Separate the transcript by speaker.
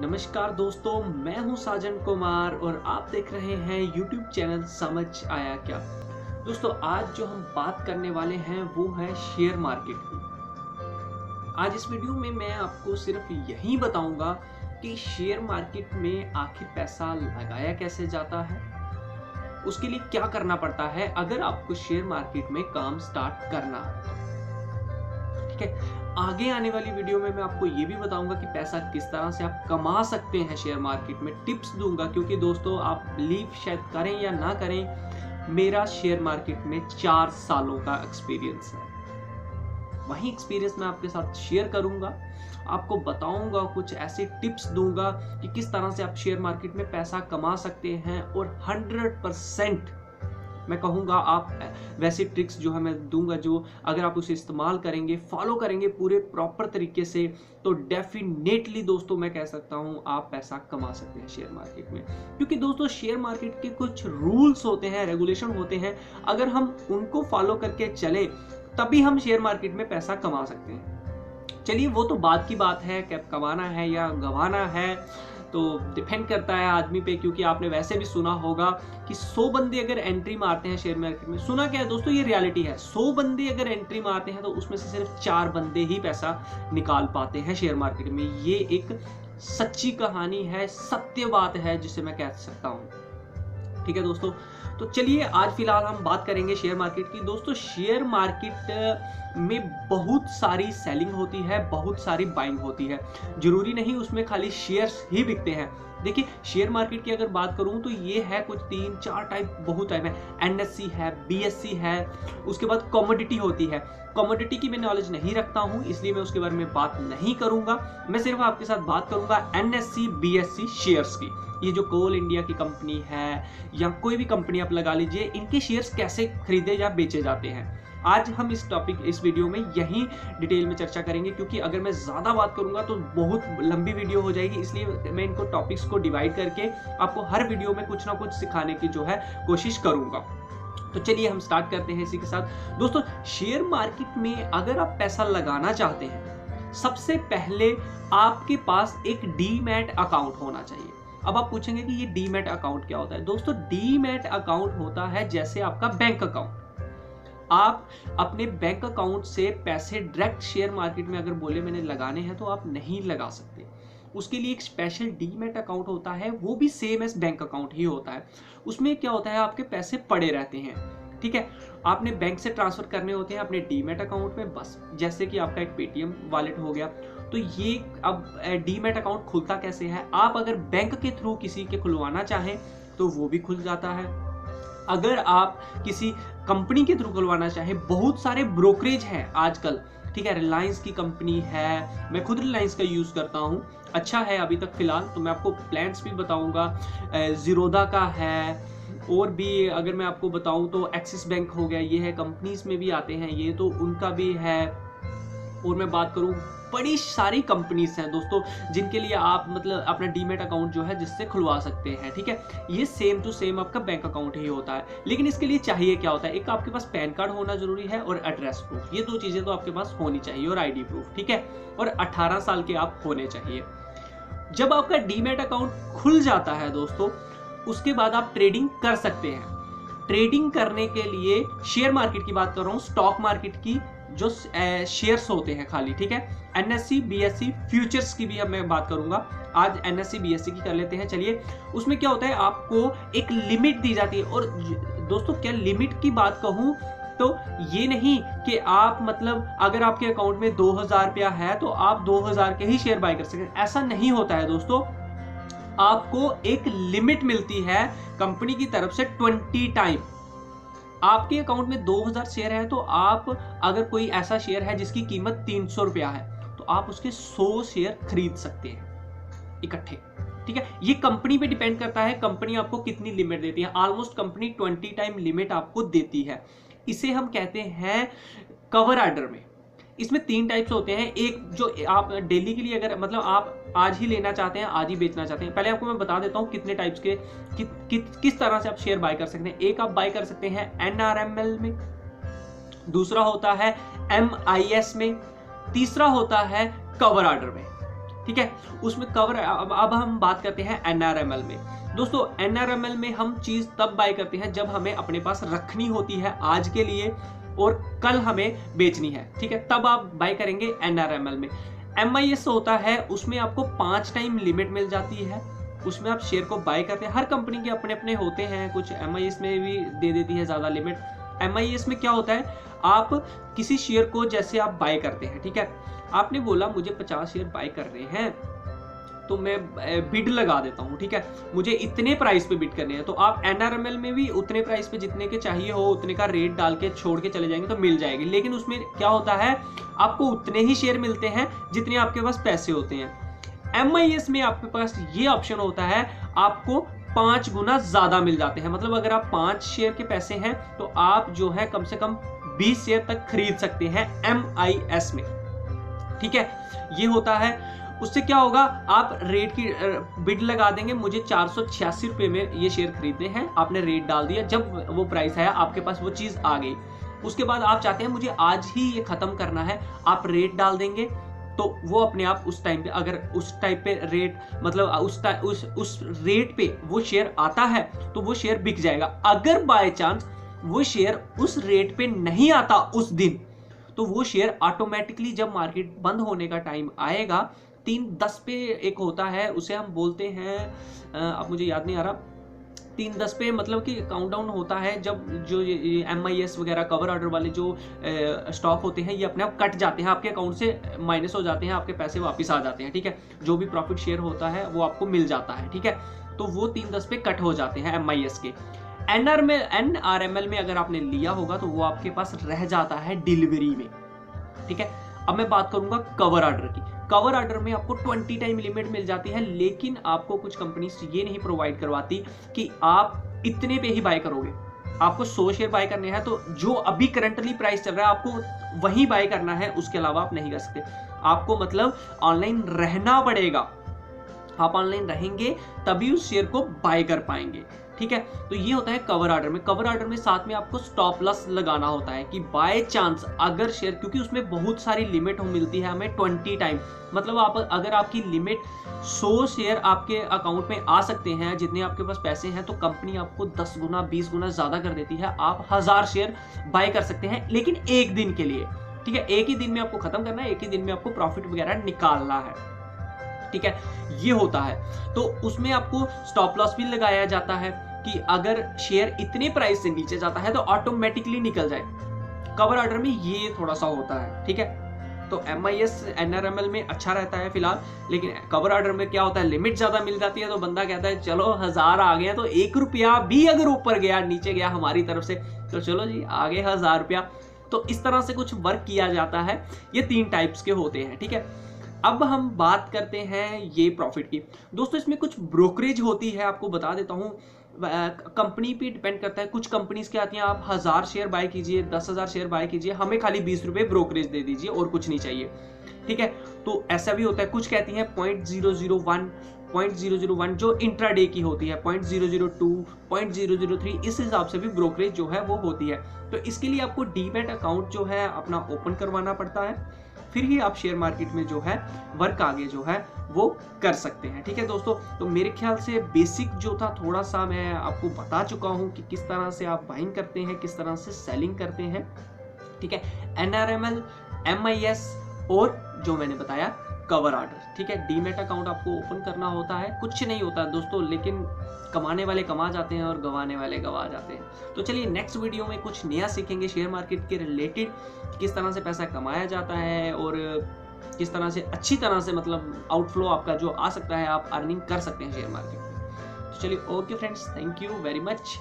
Speaker 1: नमस्कार दोस्तों, मैं हूं साजन कुमार और आप देख रहे हैं YouTube चैनल समझ आया क्या। दोस्तों, आज जो हम बात करने वाले हैं वो है शेयर मार्केट की। आज इस वीडियो में मैं आपको सिर्फ यही बताऊंगा कि शेयर मार्केट में आखिर पैसा लगाया कैसे जाता है, उसके लिए क्या करना पड़ता है अगर आपको शेयर मार्केट में काम स्टार्ट करना है। ठीक है, आगे आने वाली वीडियो में मैं आपको ये भी बताऊंगा कि पैसा किस तरह से आप कमा सकते हैं शेयर मार्केट में, टिप्स दूंगा। क्योंकि दोस्तों, आप बिलीव शायद करें या ना करें, मेरा शेयर मार्केट में 4 सालों का एक्सपीरियंस है। वही एक्सपीरियंस मैं आपके साथ शेयर करूंगा, आपको बताऊंगा, कुछ ऐसे टिप्स दूंगा कि किस तरह से आप शेयर मार्केट में पैसा कमा सकते हैं। और 100% मैं कहूँगा आप वैसे ट्रिक्स जो है मैं दूंगा, जो अगर आप उसे इस्तेमाल करेंगे, फॉलो करेंगे पूरे प्रॉपर तरीके से, तो डेफिनेटली दोस्तों मैं कह सकता हूँ आप पैसा कमा सकते हैं शेयर मार्केट में। क्योंकि दोस्तों, शेयर मार्केट के कुछ रूल्स होते हैं, रेगुलेशन होते हैं, अगर हम उनको फॉलो करके चले तभी हम शेयर मार्केट में पैसा कमा सकते हैं। चलिए, वो तो बात की बात है, कैप कमाना है या गंवाना है तो डिपेंड करता है आदमी पे। क्योंकि आपने वैसे भी सुना होगा कि 100 बंदे अगर एंट्री मारते हैं शेयर मार्केट में, सुना क्या है दोस्तों, ये रियलिटी है। 100 बंदे अगर एंट्री मारते हैं तो उसमें से सिर्फ 4 बंदे ही पैसा निकाल पाते हैं शेयर मार्केट में। ये एक सच्ची कहानी है, सत्य बात है जिसे मैं कह सकता हूँ। ठीक है दोस्तों, तो चलिए आज फिलहाल हम बात करेंगे शेयर मार्केट की। दोस्तों, शेयर मार्केट में बहुत सारी सेलिंग होती है, बहुत सारी बाइंग होती है। जरूरी नहीं उसमें खाली शेयर्स ही बिकते हैं। देखिए, शेयर मार्केट की अगर बात करूं तो ये है कुछ 3-4 टाइप, बहुत टाइप है। एनएससी है, बीएससी है, उसके बाद कमोडिटी होती है। कमोडिटी की मैं नॉलेज नहीं रखता हूं, इसलिए मैं उसके बारे में बात नहीं करूंगा। मैं सिर्फ आपके साथ बात करूंगा एनएससी बीएससी शेयर्स की। ये जो कोल इंडिया की कंपनी है या कोई भी कंपनी आप लगा लीजिए, इनके शेयर्स कैसे खरीदे या बेचे जाते हैं, आज हम इस वीडियो में यही डिटेल में चर्चा करेंगे। क्योंकि अगर मैं ज्यादा बात करूंगा तो बहुत लंबी वीडियो हो जाएगी, इसलिए मैं इनको टॉपिक्स को डिवाइड करके आपको हर वीडियो में कुछ ना कुछ सिखाने की जो है कोशिश करूंगा। तो चलिए हम स्टार्ट करते हैं इसी के साथ। दोस्तों, शेयर मार्केट में अगर आप पैसा लगाना चाहते हैं, सबसे पहले आपके पास एक डीमैट अकाउंट होना चाहिए। अब आप पूछेंगे कि ये डीमैट अकाउंट क्या होता है। दोस्तों, डीमैट अकाउंट होता है जैसे आपका बैंक अकाउंट। आप अपने बैंक अकाउंट से पैसे डायरेक्ट शेयर मार्केट में अगर बोले मैंने लगाने हैं तो आप नहीं लगा सकते। उसके लिए एक स्पेशल डीमैट अकाउंट होता है, वो भी सेम एज बैंक अकाउंट ही होता है। उसमें क्या होता है, आपके पैसे पड़े रहते हैं। ठीक है, आपने बैंक से ट्रांसफर करने होते हैं अपने डीमैट अकाउंट में, बस। जैसे कि आपका एक पेटीएम वॉलेट हो गया। तो ये अब डीमैट अकाउंट खुलता कैसे है, आप अगर बैंक के थ्रू किसी के खुलवाना चाहें तो वो भी खुल जाता है। अगर आप किसी कंपनी के थ्रू खुलवाना चाहें, बहुत सारे ब्रोकरेज हैं आजकल। ठीक है, रिलायंस की कंपनी है, मैं खुद रिलायंस का यूज करता हूं, अच्छा है अभी तक फिलहाल। तो मैं आपको प्लान्स भी बताऊंगा, जीरोदा का है, और भी अगर मैं आपको बताऊं तो एक्सिस बैंक हो गया, ये है, कंपनीज में भी आते हैं ये, तो उनका भी है। और मैं बात करूं, बड़ी सारी कंपनीज हैं दोस्तों जिनके लिए आप मतलब अपना डीमैट अकाउंट जो है जिससे खुलवा सकते हैं। ठीक है, ये सेम टू सेम आपका बैंक अकाउंट ही होता है। लेकिन इसके लिए चाहिए क्या होता है, एक आपके पास पैन कार्ड होना जरूरी है और एड्रेस प्रूफ, ये 2 चीजें तो आपके पास होनी चाहिए, और आईडी प्रूफ। ठीक है, और 18 साल के आप होने चाहिए। जब आपका डीमैट अकाउंट खुल जाता है दोस्तों, उसके बाद आप ट्रेडिंग कर सकते हैं। ट्रेडिंग करने के लिए शेयर मार्केट की बात कर रहा हूं, स्टॉक मार्केट की जो शेयर्स होते हैं खाली। ठीक है, एनएससी बीएससी फ्यूचर्स की भी अब मैं बात करूंगा। आज एनएससी बीएससी की कर लेते हैं। चलिए, उसमें क्या होता है, आपको एक लिमिट दी जाती है। और दोस्तों, क्या लिमिट की बात कहूं तो ये नहीं कि आप मतलब अगर आपके अकाउंट में 2000 रुपया है तो आप 2000 के ही शेयर बाय कर सकते हैं, ऐसा नहीं होता है दोस्तों। आपको एक लिमिट मिलती है कंपनी की तरफ से 20 टाइम। आपके अकाउंट में 2000 शेयर है तो आप अगर कोई ऐसा शेयर है जिसकी कीमत 300 रुपया है तो आप उसके 100 शेयर खरीद सकते हैं इकट्ठे। ठीक है, ये कंपनी पे डिपेंड करता है, कंपनी आपको कितनी लिमिट देती है। ऑलमोस्ट कंपनी 20 टाइम लिमिट आपको देती है। इसे हम कहते हैं कवर ऑर्डर में। इसमें 3 टाइप्स होते हैं। एक जो आप डेली के लिए अगर मतलब आप आज ही लेना चाहते हैं, आज ही बेचना चाहते हैं, पहले आपको मैं बता देता हूं कितने टाइप्स के किस तरह से आप शेयर बाय कर सकते हैं। एक आप बाय कर सकते हैं एनआरएमएल में, दूसरा होता है एमआईएस में, तीसरा होता है कवर ऑर्डर में। ठीक है। उसमें कवर, अब हम बात करते हैं NRML में। दोस्तों NRML में हम चीज तब बाय करते हैं जब हमें अपने पास रखनी होती है आज के लिए और कल हमें बेचनी है, ठीक है, तब आप बाय करेंगे NRML में। MIS होता है, उसमें आपको 5 टाइम लिमिट मिल जाती है, उसमें आप शेयर को बाय करते हैं। हर कंपनी के अपने अपने होते हैं, कुछ MIS में भी दे देती है ज्यादा लिमिट। MIS में क्या होता है, आप किसी शेयर को जैसे आप बाय करते हैं, ठीक है, आपने बोला मुझे 50 शेयर बाय करने हैं तो मैं बिड लगा देता हूं, ठीक है, मुझे इतने प्राइस पे बिड करने हैं, तो आप NRML में भी उतने प्राइस पे जितने के चाहिए हो उतने का रेट डाल के छोड़ के चले जाएंगे तो मिल जाएगी। लेकिन उसमें क्या होता है, आपको उतने ही शेयर मिलते हैं जितने आपके पास पैसे होते हैं। MIS में आपके पास ये ऑप्शन होता है, आपको 5 गुना ज्यादा मिल जाते हैं। मतलब अगर आप 5 शेयर के पैसे हैं तो आप जो है कम से कम 20 शेयर तक खरीद सकते हैं MIS में, ठीक है। ये होता है, उससे क्या होगा, आप रेट की बिड लगा देंगे, मुझे 486 रुपए में ये शेयर खरीदने हैं, आपने रेट डाल दिया, जब वो प्राइस आया आपके पास वो चीज आ गई, उसके बाद आप चाहते हैं मुझे आज ही ये खत्म करना है, आप रेट डाल देंगे तो वो अपने आप उस टाइम पे, अगर उस टाइप पे रेट, मतलब उस रेट पे वो शेयर आता है तो वो शेयर बिक जाएगा। अगर बाय चांस वो शेयर उस रेट पे नहीं आता उस दिन, तो वो शेयर ऑटोमेटिकली जब मार्केट बंद होने का टाइम आएगा, 3:10 पे एक होता है, उसे हम बोलते हैं, अब मुझे याद नहीं आ रहा, 3:10 पे मतलब कि काउंटडाउन होता है, जब जो MIS वगैरह कवर ऑर्डर वाले जो स्टॉक होते हैं ये अपने आप कट जाते हैं, आपके अकाउंट से माइनस हो जाते हैं, आपके पैसे वापस आ जाते हैं, ठीक है, जो भी प्रॉफिट शेयर होता है वो आपको मिल जाता है, ठीक है, तो वो 3:10 पे कट हो जाते हैं MIS के। NRML में अगर आपने लिया होगा तो वो आपके पास रह जाता है डिलीवरी में, ठीक है। अब मैं बात करूंगा कवर ऑर्डर की। कवर ऑर्डर में आपको 20 टाइम लिमिट मिल जाती है, लेकिन आपको कुछ कंपनीज ये नहीं प्रोवाइड करवाती कि आप इतने पे ही बाय करोगे। आपको 100 शेयर बाय करने हैं तो जो अभी करंटली प्राइस चल रहा है आपको वही बाय करना है, उसके अलावा आप नहीं कर सकते। आपको मतलब ऑनलाइन रहना पड़ेगा, आप ऑनलाइन रहेंगे तभी उस शेयर को बाय कर पाएंगे, ठीक है। तो ये होता है कवर ऑर्डर में। कवर ऑर्डर में साथ में आपको स्टॉप लॉस लगाना होता है कि बाय चांस अगर शेयर, क्योंकि उसमें बहुत सारी लिमिट मिलती है हमें 20 टाइम, मतलब आप अगर आपकी लिमिट 100 शेयर आपके अकाउंट में आ सकते हैं, जितने आपके पास पैसे हैं, तो कंपनी आपको 10 गुना 20 गुना ज्यादा कर देती है, आप 1000 शेयर बाय कर सकते हैं, लेकिन एक दिन के लिए, ठीक है, एक ही दिन में आपको खत्म करना है, एक ही दिन में आपको प्रॉफिट वगैरह निकालना है, ठीक है, ये होता है। तो उसमें आपको स्टॉप लॉस भी लगाया जाता है कि अगर शेयर इतने प्राइस से नीचे जाता है तो ऑटोमेटिकली निकल जाए। कवर ऑर्डर में ये थोड़ा सा होता है, ठीक है। तो MIS NRML में अच्छा रहता है फिलहाल, लेकिन कवर ऑर्डर में क्या होता है, लिमिट ज्यादा मिल जाती है, तो बंदा कहता है चलो 1000 आ गया, तो 1 रुपया भी अगर ऊपर गया नीचे गया हमारी तरफ से तो चलो जी आ गए 1000 रुपया। तो इस तरह से कुछ वर्क किया जाता है। ये 3 टाइप्स के होते हैं, ठीक है। अब हम बात करते हैं ये प्रॉफिट की। दोस्तों इसमें कुछ ब्रोकरेज होती है, आपको बता देता हूँ, कंपनी पे डिपेंड करता है। कुछ कंपनीज क्या आती हैं, आप 1000 शेयर बाय कीजिए, 10,000 शेयर बाय कीजिए, हमें खाली 20 रुपए ब्रोकरेज दे दीजिए और कुछ नहीं चाहिए, ठीक है। तो ऐसा भी होता है। कुछ कहती हैं 0.001, 0.001 जो इंट्राडे की होती है, 0.002, 0.003, इस हिसाब से भी ब्रोकरेज जो है वो होती है। तो इसके लिए आपको डीमैट अकाउंट जो है अपना ओपन करवाना पड़ता है, फिर ही आप शेयर मार्केट में जो है वर्क आगे जो है वो कर सकते हैं, ठीक है दोस्तों। तो मेरे ख्याल से बेसिक जो था थोड़ा सा मैं आपको बता चुका हूं कि किस तरह से आप बाइंग करते हैं, किस तरह से सेलिंग करते हैं, ठीक है। NRML, MIS और जो मैंने बताया कवर ऑर्डर, ठीक है। डीमैट अकाउंट आपको ओपन करना होता है, कुछ नहीं होता दोस्तों, लेकिन कमाने वाले कमा जाते हैं और गंवाने वाले गंवा जाते हैं। तो चलिए नेक्स्ट वीडियो में कुछ नया सीखेंगे शेयर मार्केट के रिलेटेड, किस तरह से पैसा कमाया जाता है और किस तरह से अच्छी तरह से मतलब आउटफ्लो आपका जो आ सकता है, आप अर्निंग कर सकते हैं शेयर मार्केट में। तो चलिए okay friends, thank you very much.